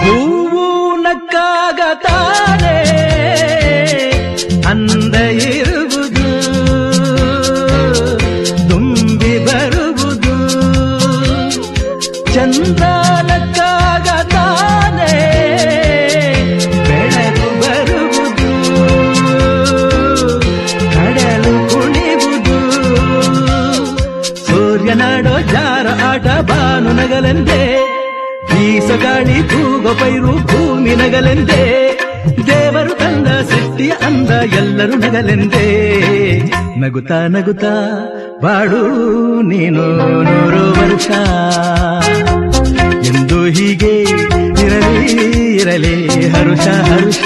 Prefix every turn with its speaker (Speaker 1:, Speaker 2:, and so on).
Speaker 1: ಹೂವು ನಕ್ಕಾಗ ತಾನೇ ಅಂದ ಇರುವುದು, ತುಂಬಿ ಬರುವುದು. ಚಂದ್ರ ನಕ್ಕಾಗ ತಾನೇ ಬೆಳಕು ಬರುವುದು, ಕಡಲು ಕುಣಿವುದು. ಸೂರ್ಯನಾಡೋ ಜಾರ ಆಟ ಬಾನು ನಗಲೆಂದೇ, ಬೀಸಗಾಳಿ ತೂಗೋ ಪೈರು ಭೂಮಿ ನಗಲೆಂದೇ. ದೇವರು ತಂದ ಸೃಷ್ಟಿಯ ಅಂದ ಎಲ್ಲರೂ ನಗಲೆಂದೇ. ನಗುತ್ತಾ ನಗುತ್ತಾ ಬಾಳು ನೀನು 100 ವರ್ಷ, ಎಂದು ಹೀಗೆ ಇರಲಿ ಇರಲಿ ಹರುಷ ಹರುಷ.